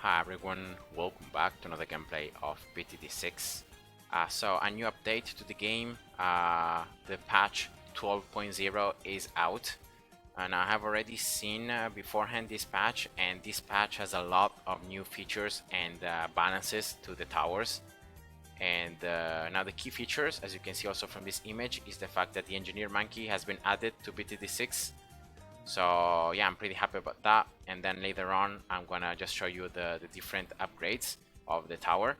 Hi everyone, welcome back to another gameplay of BTD6. So a new update to the game, the patch 12.0 is out, and I have already seen beforehand this patch, and this patch has a lot of new features and balances to the towers. And now the key features, as you can see also from this image, is the fact that the engineer monkey has been added to BTD6. So yeah, I'm pretty happy about that. And then later on, I'm gonna just show you the different upgrades of the tower.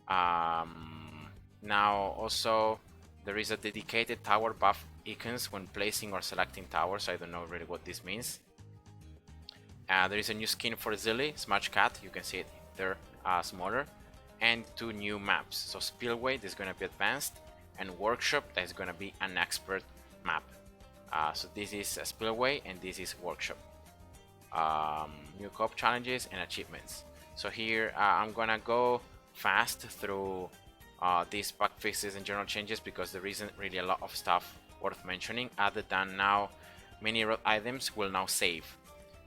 Now also there is a dedicated tower buff icons when placing or selecting towers. I don't know really what this means. There is a new skin for Zilly, Smudge Cat. You can see it there, smaller, and two new maps. So Spillway, this is gonna be advanced, and Workshop, that is gonna be an expert map. So this is a Spillway and this is Workshop. New co-op challenges and achievements. So here I'm gonna go fast through these bug fixes and general changes because there isn't really a lot of stuff worth mentioning other than now many road items will now save.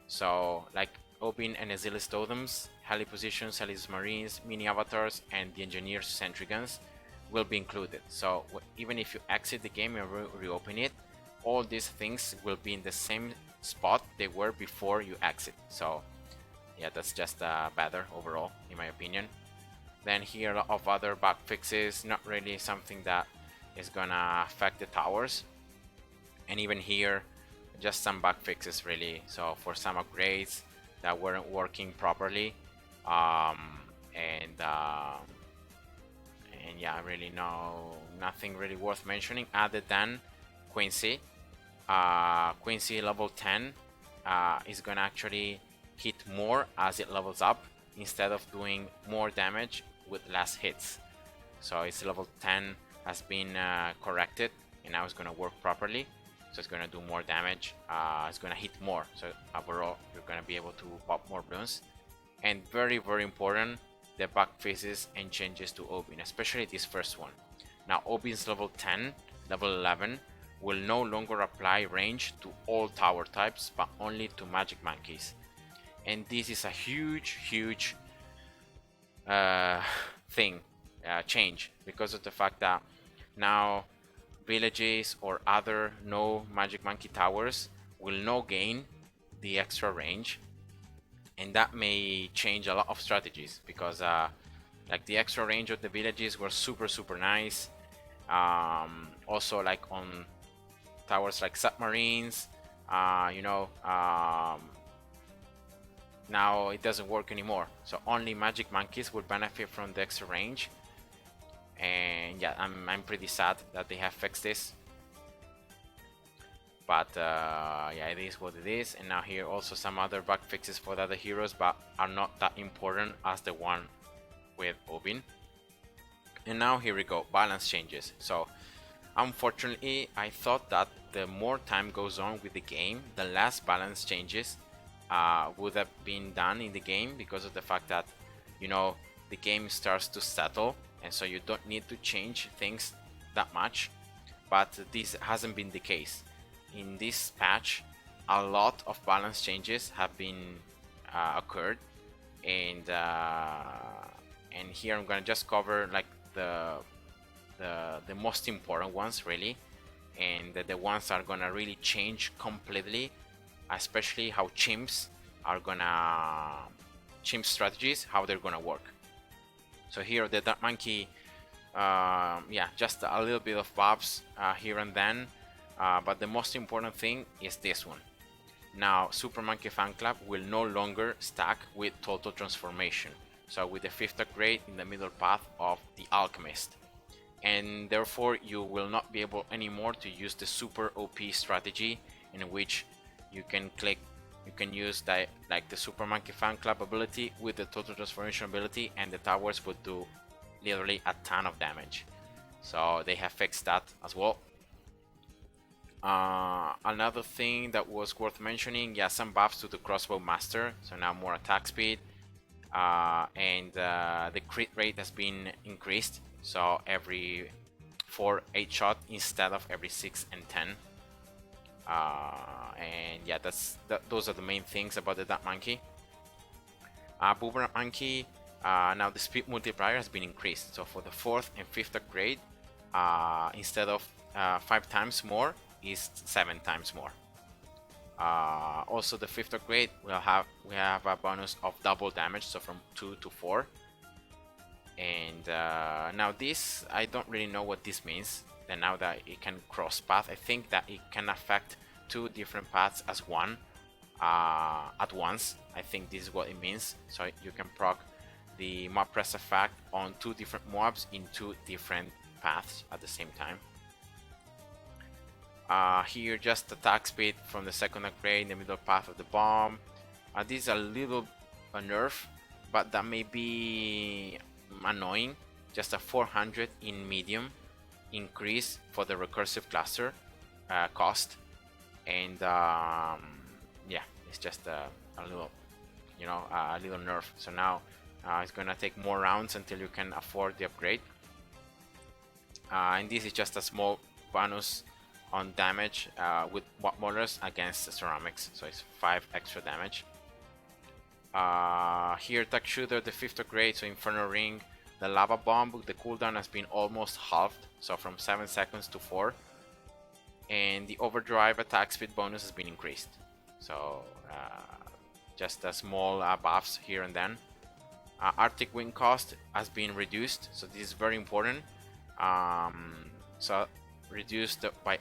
So like Obin and Azilis totems, heli positions, Heli's marines, mini avatars, and the engineer's sentry guns will be included. So even if you exit the game and reopen it, all these things will be in the same spot they were before you exit. So yeah, that's just better overall in my opinion. Then here a lot of other bug fixes, not really something that is gonna affect the towers. And even here, just some bug fixes really. So for some upgrades that weren't working properly, and yeah, really nothing really worth mentioning other than Quincy. Quincy level 10 is gonna actually hit more as it levels up instead of doing more damage with less hits. So its level 10 has been corrected and now it's gonna work properly. So it's gonna do more damage, it's gonna hit more. So overall, you're gonna be able to pop more Bloons. And very, very important, the bug fixes and changes to Obin, especially this first one. Now Obin's level 10, level 11, will no longer apply range to all tower types, but only to magic monkeys. And this is a huge change because of the fact that now villages or other no magic monkey towers will no gain the extra range, and that may change a lot of strategies because like the extra range of the villages were super nice. Also like on towers like submarines, now it doesn't work anymore. So only magic monkeys will benefit from the extra range. And yeah, I'm pretty sad that they have fixed this. But yeah, it is what it is. And now here also some other bug fixes for the other heroes, but are not that important as the one with Obin. And now here we go, balance changes. So unfortunately, I thought that the more time goes on with the game, the less balance changes would have been done in the game because of the fact that, the game starts to settle, and so you don't need to change things that much. But this hasn't been the case. In this patch, a lot of balance changes have been occurred, and here I'm gonna just cover like the most important ones really, and the ones that are gonna really change completely, especially how chimp strategies, how they're gonna work. So here the Dark Monkey, yeah, just a little bit of buffs here and then, but the most important thing is this one. Now Super Monkey Fan Club will no longer stack with Total Transformation, so with the 5th upgrade in the middle path of the Alchemist, and therefore you will not be able anymore to use the super OP strategy in which you can use like the Super Monkey Fan Club ability with the Total Transformation ability, and the towers would do literally a ton of damage. So they have fixed that as well. Another thing that was worth mentioning, yeah, some buffs to the Crossbow Master, so now more attack speed, and the crit rate has been increased, so every 4-8 shot instead of every 6 and 10. And yeah, those are the main things about the Dark Monkey. Boomerang Monkey, now the speed multiplier has been increased. So for the 4th and 5th upgrade, instead of 5 times more, is 7 times more. Also the 5th upgrade we have a bonus of double damage, so from 2 to 4. And now this, I don't really know what this means. And now that it can cross path, I think that it can affect 2 different paths as one at once. I think this is what it means. So you can proc the mob press effect on 2 different mobs in 2 different paths at the same time. Here just attack speed from the 2nd upgrade in the middle path of the bomb. This is a little nerf, but that may be annoying. Just a 400 in medium increase for the recursive cluster cost, and yeah, it's just a little, a little nerf. So now it's gonna take more rounds until you can afford the upgrade, and this is just a small bonus on damage with mortars against ceramics, so it's 5 extra damage. Here attack shooter, the 5th upgrade, so Inferno Ring, the lava bomb, the cooldown has been almost halved, so from 7 seconds to 4, and the overdrive attack speed bonus has been increased. So just a small buffs here and then. Arctic wind cost has been reduced, so this is very important. So reduced by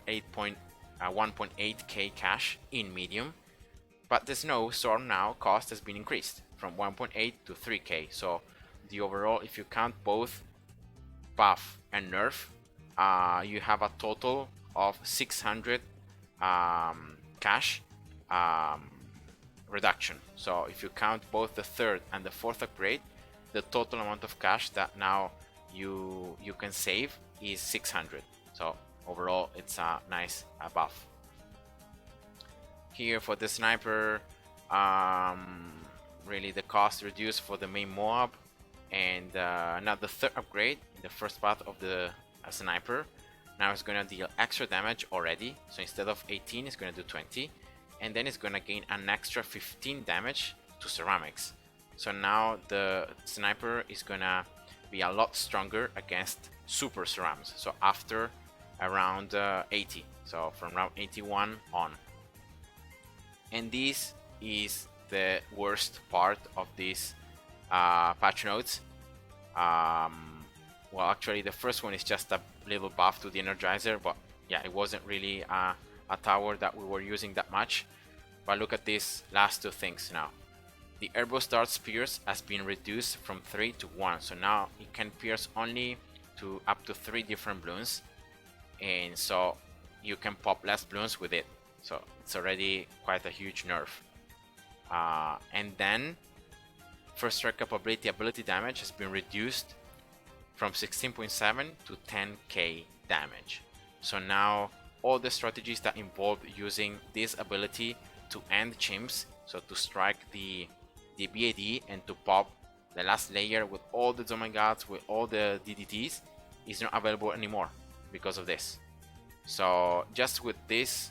1.8k cash in medium, but the snowstorm now cost has been increased from 1.8 to 3k. So the overall, if you count both buff and nerf, you have a total of 600 cash reduction. So if you count both the 3rd and the 4th upgrade, the total amount of cash that now you can save is 600. So overall, it's a nice buff. Here for the sniper, really the cost reduced for the main mob, and now the 3rd upgrade, the first path of the sniper, now it's gonna deal extra damage already. So instead of 18, it's gonna do 20, and then it's gonna gain an extra 15 damage to ceramics. So now the sniper is gonna be a lot stronger against super ceramics. So after around 80, so from round 81 on. And this is the worst part of these patch notes. Well, actually the first one is just a little buff to the Energizer, but yeah, it wasn't really a tower that we were using that much. But look at these last 2 things now. The Airboss Dart Pierce has been reduced from 3 to 1, so now it can pierce only to up to 3 different Bloons, and so you can pop less Bloons with it. So it's already quite a huge nerf. And then first strike capability ability damage has been reduced from 16.7 to 10k damage. So now all the strategies that involve using this ability to end chimps, so to strike the BAD and to pop the last layer with all the Zomagods, with all the DDTs, is not available anymore because of this. So just with this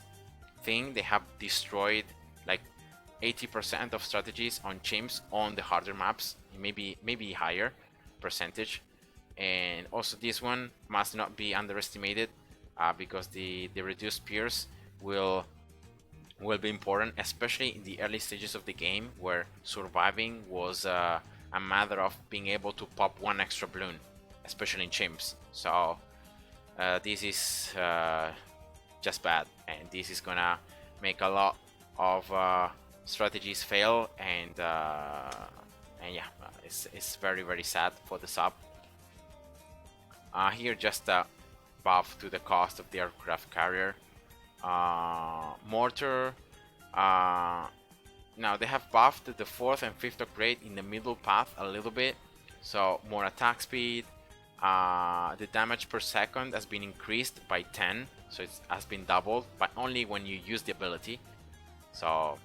thing, they have destroyed like 80% of strategies on chimps on the harder maps, maybe higher percentage. And also this one must not be underestimated, because the reduced pierce will be important, especially in the early stages of the game where surviving was a matter of being able to pop 1 extra balloon, especially in chimps. So this is just bad, and this is gonna make a lot of strategies fail, and yeah, it's very sad for the sub. Here just a buff to the cost of the aircraft carrier. Mortar, now they have buffed the 4th and 5th upgrade in the middle path a little bit, so more attack speed. The damage per second has been increased by 10, so it has been doubled, but only when you use the ability, so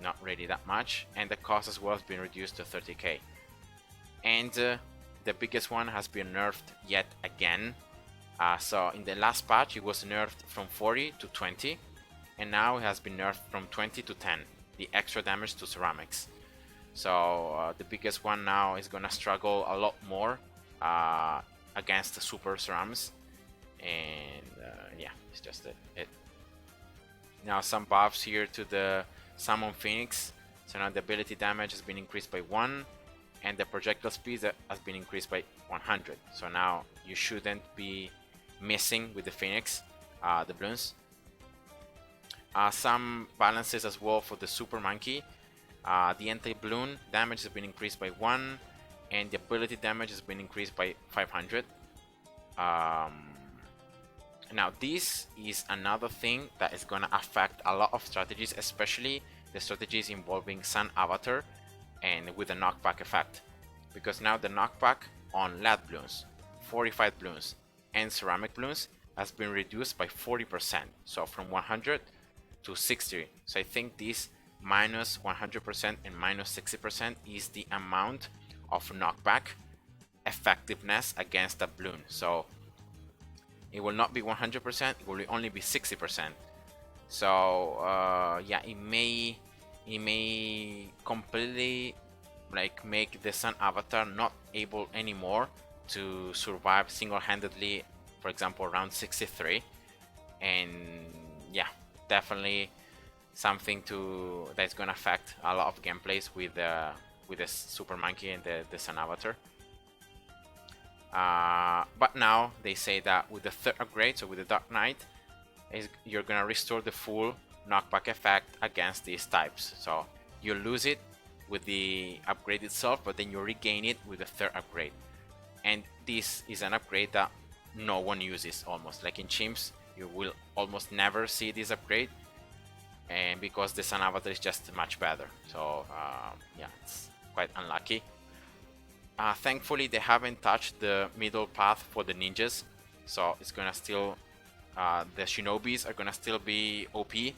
not really that much. And the cost as well has been reduced to 30k. And the biggest one has been nerfed yet again. So in the last patch it was nerfed from 40 to 20, and now it has been nerfed from 20 to 10, the extra damage to ceramics. So the biggest one now is gonna struggle a lot more against the super SRAMs, and yeah, it's just it. Now some buffs here to the Summon Phoenix. So now the ability damage has been increased by 1, and the projectile speed has been increased by 100. So now you shouldn't be missing with the Phoenix, the Bloons. Some balances as well for the Super Monkey. The anti-balloon damage has been increased by 1, and the ability damage has been increased by 500. Now this is another thing that is gonna affect a lot of strategies, especially the strategies involving Sun Avatar and with the knockback effect, because now the knockback on lead balloons, fortified balloons, and ceramic balloons has been reduced by 40%, so from 100 to 60. So I think this minus 100% and minus 60% is the amount of knockback effectiveness against a balloon. So it will not be 100%, it will only be 60%. So yeah, it may completely like make the Sun Avatar not able anymore to survive single-handedly, for example round 63. And yeah, definitely something that's gonna affect a lot of gameplays with the Super Monkey and the Sun Avatar. But now they say that with the third upgrade, so with the Dark Knight, you're gonna restore the full knockback effect against these types. So you lose it with the upgrade itself, but then you regain it with the third upgrade. And this is an upgrade that no one uses almost. Like in chimps, you will almost never see this upgrade, and because the Sun Avatar is just much better. So yeah, it's quite unlucky. Thankfully, they haven't touched the middle path for the ninjas, so it's gonna still the shinobis are gonna still be OP,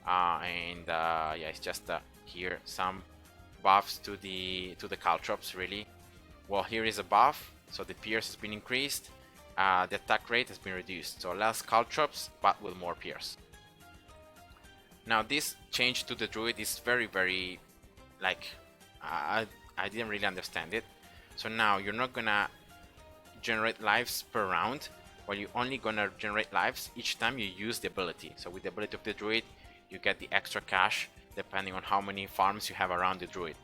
and yeah, it's just here some buffs to the caltrops really. Well, here is a buff, so the pierce has been increased, the attack rate has been reduced, so less caltrops but with more pierce. Now this change to the druid is very like I didn't really understand it. So now you're not gonna generate lives per round, but you're only gonna generate lives each time you use the ability. So with the ability of the druid, you get the extra cash depending on how many farms you have around the druid.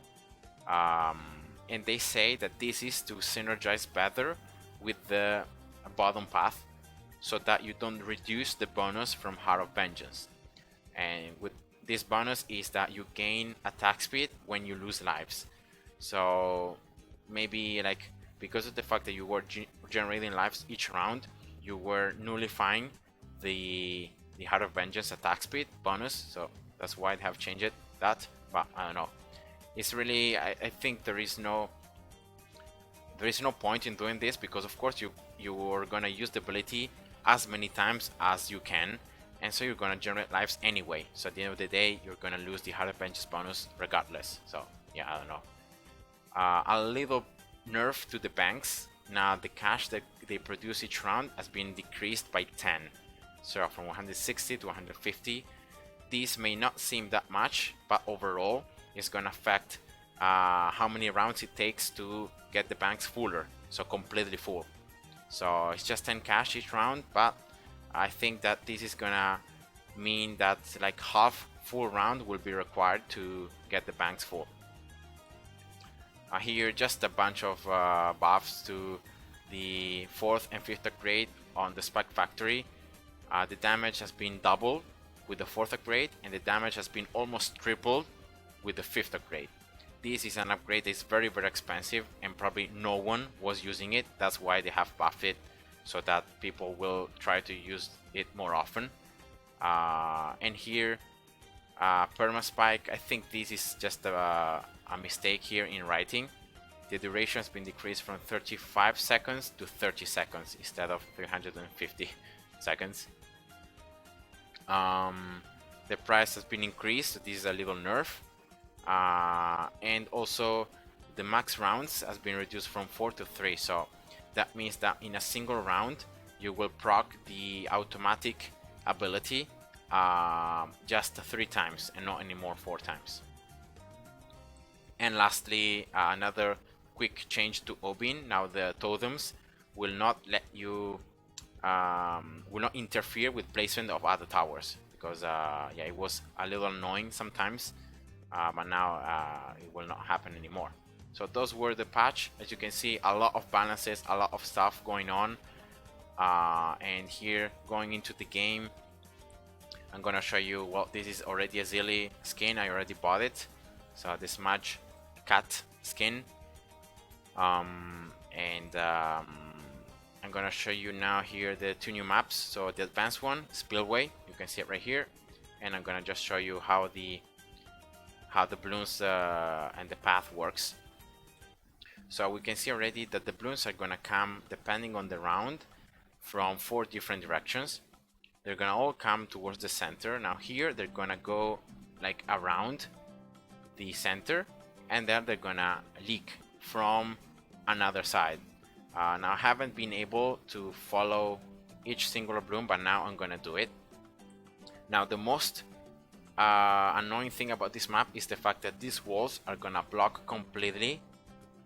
And they say that this is to synergize better with the bottom path, so that you don't reduce the bonus from Heart of Vengeance. And with this bonus is that you gain attack speed when you lose lives. So maybe like because of the fact that you were generating lives each round, you were nullifying the Heart of Vengeance attack speed bonus, so that's why they have changed that. But I don't know, it's really I think there is no point in doing this, because of course you are gonna use the ability as many times as you can, and so you're gonna generate lives anyway. So at the end of the day, you're gonna lose the Heart of Vengeance bonus regardless. So yeah, I don't know. A little nerf to the banks. Now the cash that they produce each round has been decreased by 10, so from 160 to 150. These may not seem that much, but overall it's gonna affect how many rounds it takes to get the banks fuller, so completely full. So it's just 10 cash each round, but I think that this is gonna mean that like half full round will be required to get the banks full. Here just a bunch of buffs to the 4th and 5th upgrade on the Spike Factory. The damage has been doubled with the 4th upgrade, and the damage has been almost tripled with the 5th upgrade. This is an upgrade that is very expensive, and probably no one was using it. That's why they have buffed it, so that people will try to use it more often. And here Perma Spike, I think this is just a mistake here in writing. The duration has been decreased from 35 seconds to 30 seconds instead of 350 seconds. The price has been increased, so this is a little nerf. And also the max rounds has been reduced from 4 to 3, so that means that in a single round you will proc the automatic ability just 3 times and not anymore 4 times. And lastly, another quick change to Obin. Now the totems will not let you will not interfere with placement of other towers, because yeah, it was a little annoying sometimes, but now it will not happen anymore. So those were the patch. As you can see, a lot of balances, a lot of stuff going on, and here going into the game, I'm gonna show you. Well, this is already a Zilly skin. I already bought it. So this match cat skin, and I'm gonna show you now here the two new maps. So the advanced one, Spillway, you can see it right here, and I'm gonna just show you how the balloons and the path works. So we can see already that the balloons are gonna come, depending on the round, from 4 different directions. They're gonna all come towards the center. Now here they're gonna go like around the center, and then they're gonna leak from another side. Now I haven't been able to follow each single balloon, but now I'm gonna do it. Now the most annoying thing about this map is the fact that these walls are gonna block completely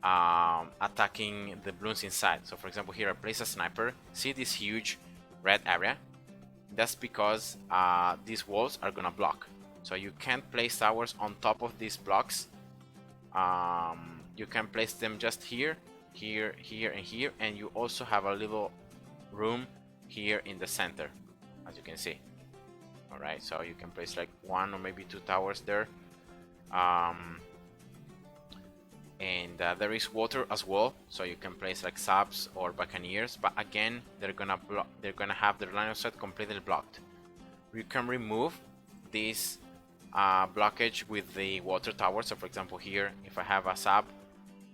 attacking the balloons inside. So for example, here I place a sniper. See this huge red area? That's because these walls are gonna block. So you can't place towers on top of these blocks. You can place them just here, here, here, and here, and you also have a little room here in the center, as you can see. Alright, so you can place like 1 or maybe 2 towers there. And there is water as well, so you can place like subs or buccaneers, but again they're gonna have their line of sight completely blocked. You can remove this blockage with the water tower. So for example, here if I have a sub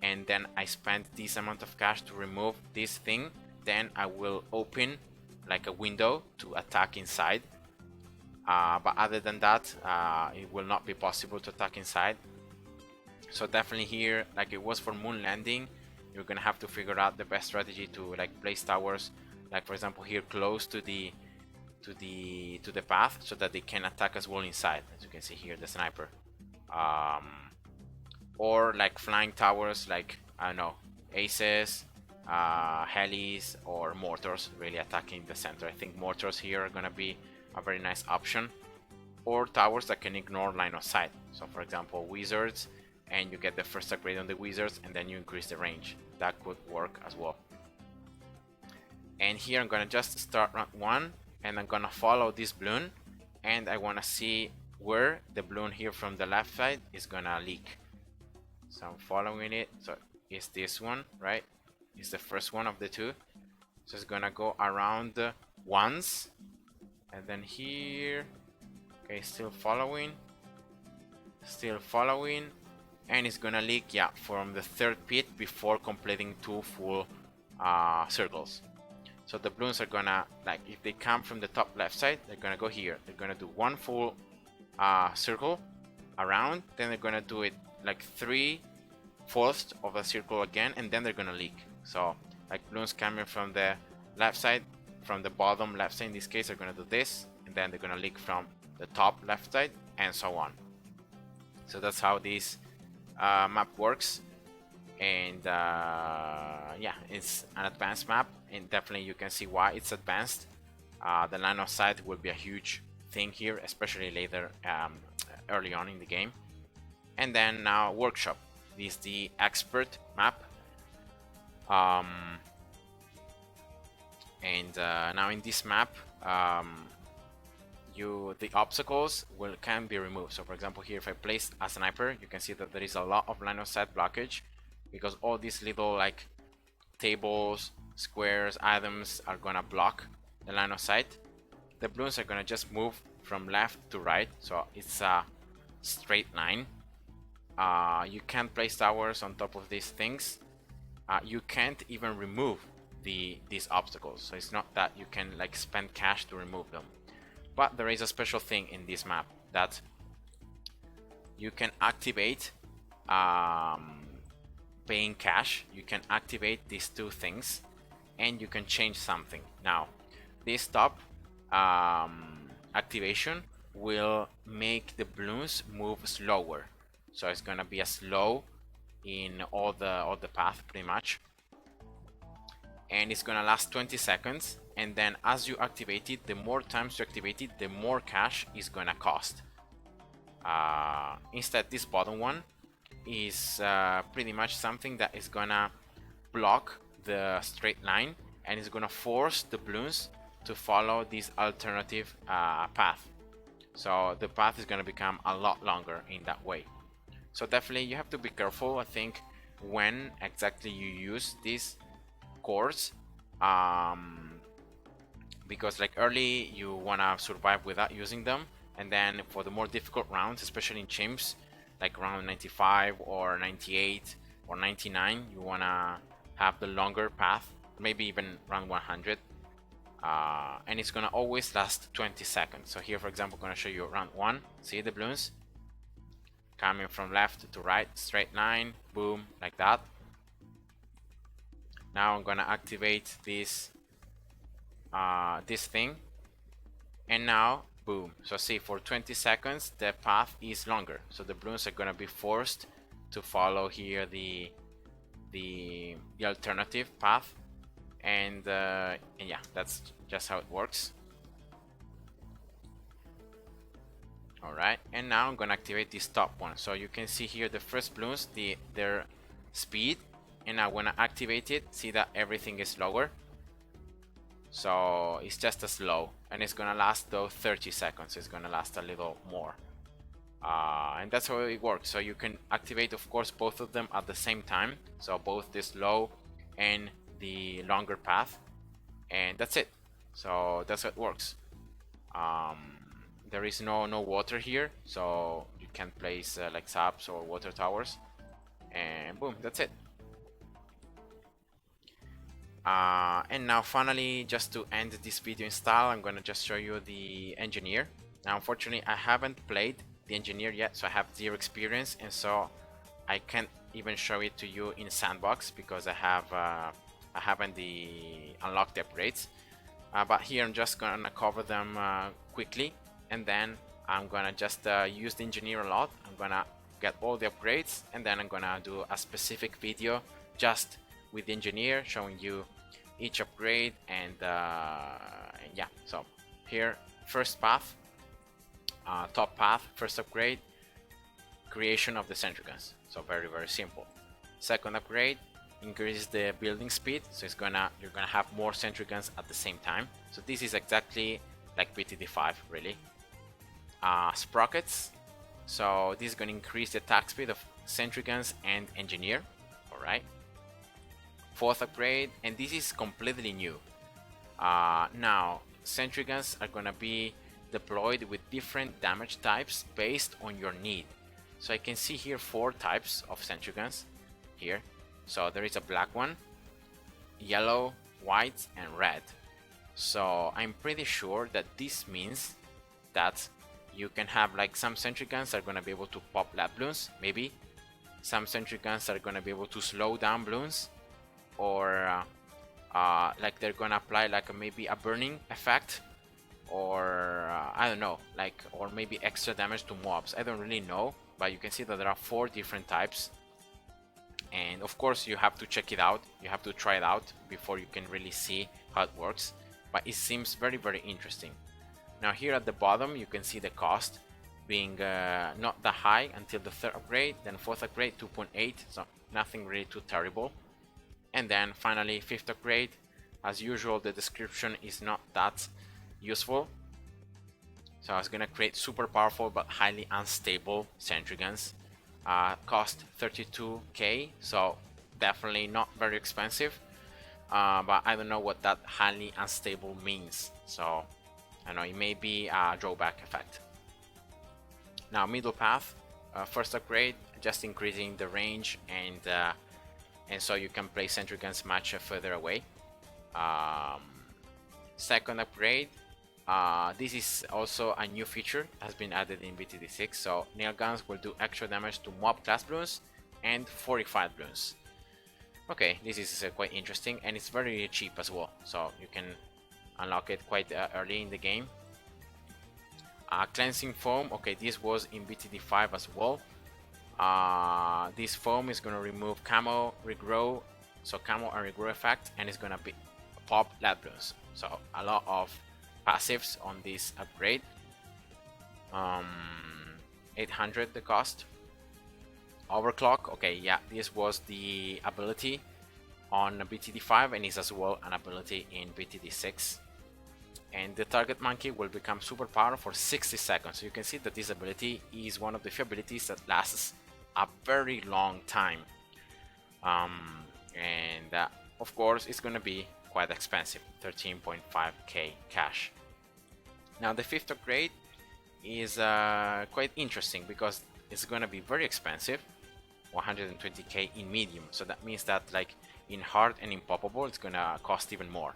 and then I spend this amount of cash to remove this thing, then I will open like a window to attack inside, but other than that it will not be possible to attack inside. So definitely here, like it was for moon landing, you're gonna have to figure out the best strategy to like place towers, like for example here close to the path, so that they can attack as well inside, as you can see here, the sniper, or like flying towers, like I don't know, aces, helis, or mortars really attacking the center. I think mortars here are gonna be a very nice option, or towers that can ignore line of sight. So for example, wizards, and you get the first upgrade on the wizards, and then you increase the range. That could work as well. And here I'm gonna just start round 1, and I'm gonna follow this balloon, and I wanna see where the balloon here from the left side is gonna leak. So I'm following it. So it's this one, right? It's the first one of the 2. So it's gonna go around once, and then here, okay, still following, and it's gonna leak, yeah, from the 3rd pit before completing 2 full circles. So the balloons are gonna, like, if they come from the top left side, they're gonna go here. They're gonna do 1 full circle around, then they're gonna do it like 3/4 of a circle again, and then they're gonna leak. So like balloons coming from the left side, from the bottom left side in this case, are gonna do this, and then they're gonna leak from the top left side, and so on. So that's how this map works. And yeah, it's an advanced map, and definitely you can see why it's advanced. The line of sight will be a huge thing here, especially later, early on in the game. And then now workshop. This is the expert map, and now in this map, the obstacles can be removed. So for example, here if I place a sniper, you can see that there is a lot of line of sight blockage, because all these little like tables, squares, items are gonna block the line of sight. The balloons are gonna just move from left to right, so it's a straight line. You can't place towers on top of these things. You can't even remove these obstacles, so it's not that you can like spend cash to remove them. But there is a special thing in this map that you can activate, paying cash. You can activate these 2 things, and you can change something. Now this top activation will make the balloons move slower, so it's gonna be a slow in all the path pretty much, and it's gonna last 20 seconds. And then as you activate it, the more times you activate it, the more cash is gonna cost. Instead, this bottom one is pretty much something that is gonna block the straight line and is gonna force the balloons to follow this alternative path. So the path is gonna become a lot longer in that way. So definitely you have to be careful, I think, when exactly you use these cores, because like early you wanna survive without using them, and then for the more difficult rounds, especially in chimps, like round 95 or 98 or 99, you wanna have the longer path, maybe even round 100, and it's gonna always last 20 seconds. So here, for example, I'm gonna show you round 1. See the balloons coming from left to right, straight line, boom, like that. Now I'm gonna activate this this thing, and now boom. So see, for 20 seconds the path is longer, so the balloons are gonna be forced to follow here the alternative path, and yeah, that's just how it works. Alright, and now I'm gonna activate this top one. So you can see here the first balloons, their speed, and now when I activate it, see that everything is lower. So it's just as slow, and it's gonna last though 30 seconds. It's gonna last a little more, and that's how it works. So you can activate, of course, both of them at the same time, so both the slow and the longer path, and that's it. So that's how it works. There is no water here, so you can place like saps or water towers, and boom, that's it. And now finally, just to end this video in style, I'm gonna just show you the engineer. Now unfortunately I haven't played the engineer yet, so I have 0 experience, and so I can't even show it to you in sandbox because I haven't unlocked the upgrades. But here I'm just gonna cover them quickly, and then I'm gonna just use the engineer a lot. I'm gonna get all the upgrades, and then I'm gonna do a specific video just with the engineer, showing you each upgrade, and yeah. So here, first path, top path, first upgrade, creation of the sentry guns. So very simple. Second upgrade, increases the building speed, so you're gonna have more sentry guns at the same time. So this is exactly like BTD5 really. Sprockets, so this is gonna increase the attack speed of sentry guns and engineer. All right. Fourth upgrade, and this is completely new. Now sentry guns are gonna be deployed with different damage types based on your need. So I can see here 4 types of sentry guns here. So there is a black one, yellow, white, and red. So I'm pretty sure that this means that you can have like some sentry guns are gonna be able to pop lab balloons, maybe some sentry guns are gonna be able to slow down balloons, or like they're gonna apply like maybe a burning effect, or I don't know, like, or maybe extra damage to mobs. I don't really know, but you can see that there are 4 different types, and of course you have to check it out, you have to try it out before you can really see how it works, but it seems very interesting. Now here at the bottom you can see the cost being not that high until the 3rd upgrade, then 4th upgrade 2.8, so nothing really too terrible. And then finally 5th upgrade, as usual the description is not that useful. So I was gonna create super powerful but highly unstable sentry guns. Cost 32k, so definitely not very expensive, but I don't know what that highly unstable means, so I don't know, it may be a drawback effect. Now middle path, first upgrade, just increasing the range, and so you can place sentry guns much further away. Second upgrade, this is also a new feature that has been added in BTD6. So nail guns will do extra damage to mob class balloons and fortified balloons. Okay, this is quite interesting, and it's very cheap as well, so you can unlock it quite early in the game. Cleansing foam, okay, this was in BTD5 as well. This foam is gonna remove camo, regrow, so camo and regrow effect, and it's gonna be pop lead bloons. So a lot of passives on this upgrade. 800 the cost. Overclock, okay, yeah, this was the ability on BTD5 and is as well an ability in BTD6. And the target monkey will become super power for 60 seconds. So you can see that this ability is one of the few abilities that lasts a very long time. And of course it's gonna be quite expensive, 13.5k cash. Now the fifth upgrade is quite interesting because it's gonna be very expensive, 120k in medium. So that means that like in hard and in poppable it's gonna cost even more.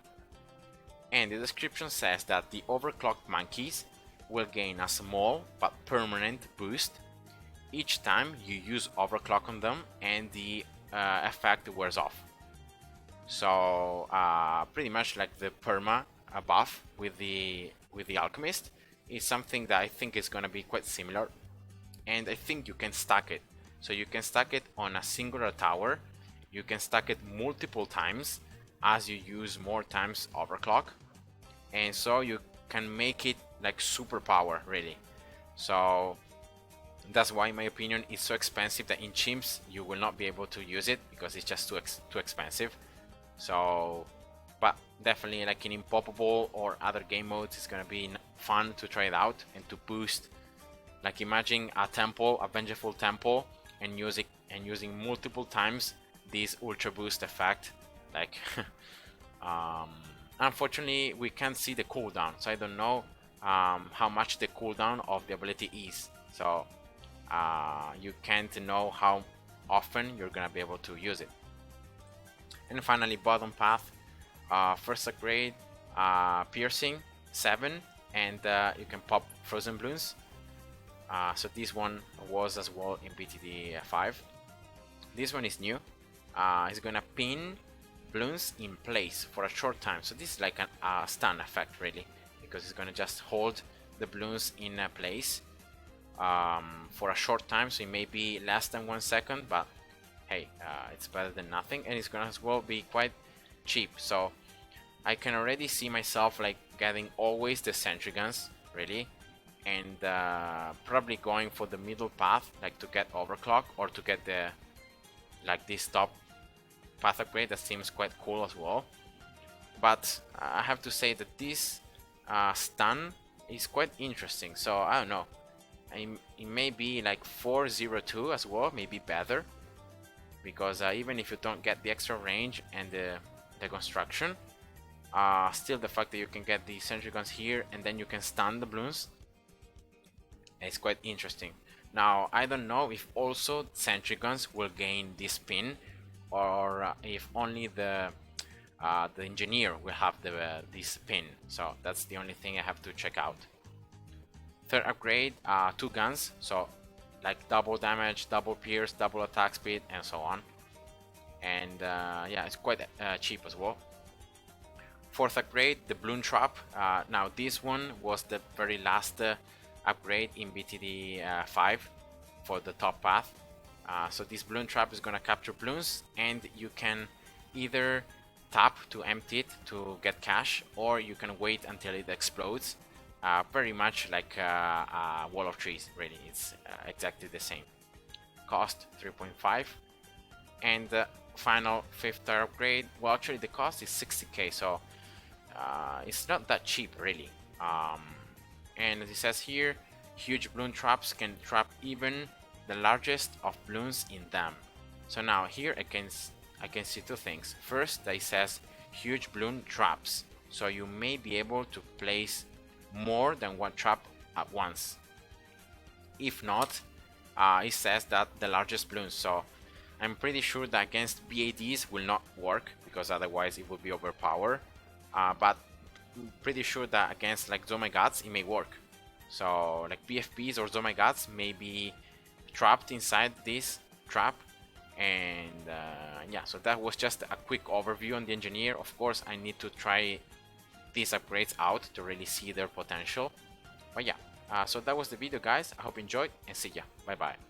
And the description says that the overclocked monkeys will gain a small but permanent boost each time you use overclock on them and the effect wears off. So pretty much like the perma buff with the alchemist is something that I think is gonna be quite similar, and I think you can stack it. So you can stack it on a singular tower, you can stack it multiple times as you use more times overclock, and so you can make it like super power really. So that's why in my opinion it's so expensive that in chimps you will not be able to use it because it's just too expensive. So but definitely like in Impoppable or other game modes it's gonna be fun to try it out and to boost. Like imagine a temple, a vengeful temple, and using multiple times this ultra boost effect. Like unfortunately we can't see the cooldown, so I don't know how much the cooldown of the ability is. So you can't know how often you're gonna be able to use it. And finally, bottom path, first upgrade, piercing 7, and you can pop frozen bloons. So this one was as well in BTD 5. This one is new. It's gonna pin bloons in place for a short time. So this is like a stun effect really, because it's gonna just hold the bloons in place for a short time. So it may be less than 1 second, but hey, it's better than nothing, and it's gonna as well be quite cheap. So I can already see myself like getting always the sentry guns really, and probably going for the middle path, like to get overclock or to get the like this top path upgrade. That seems quite cool as well. But I have to say that this stun is quite interesting. So I don't know, it may be like 402 as well, maybe better, because even if you don't get the extra range and the construction, still the fact that you can get the sentry guns here and then you can stun the bloons is quite interesting. Now I don't know if also sentry guns will gain this pin, or if only the engineer will have this pin. So that's the only thing I have to check out. Third upgrade, 2 guns, so like double damage, double pierce, double attack speed, and so on. And yeah, it's quite cheap as well. Fourth upgrade, the Bloon Trap. Now this one was the very last upgrade in BTD 5 for the top path. So this Bloon Trap is gonna capture bloons, and you can either tap to empty it to get cash, or you can wait until it explodes. Very much like a wall of trees, really. It's exactly the same. Cost 3.5. And the final fifth tier upgrade, well, actually the cost is 60k, so it's not that cheap really. And as it says here, huge bloon traps can trap even the largest of bloons in them. So now here I can see 2 things. First, it says huge bloon traps, so you may be able to place more than 1 trap at once. If not, it says that the largest bloons, so I'm pretty sure that against BADs will not work, because otherwise it would be overpowered. But I'm pretty sure that against like Zomagats it may work. So like BFBs or Zomagats may be trapped inside this trap. And yeah, so that was just a quick overview on the engineer. Of course I need to try these upgrades out to really see their potential. But yeah, so that was the video guys. I hope you enjoyed, and see ya. Bye bye.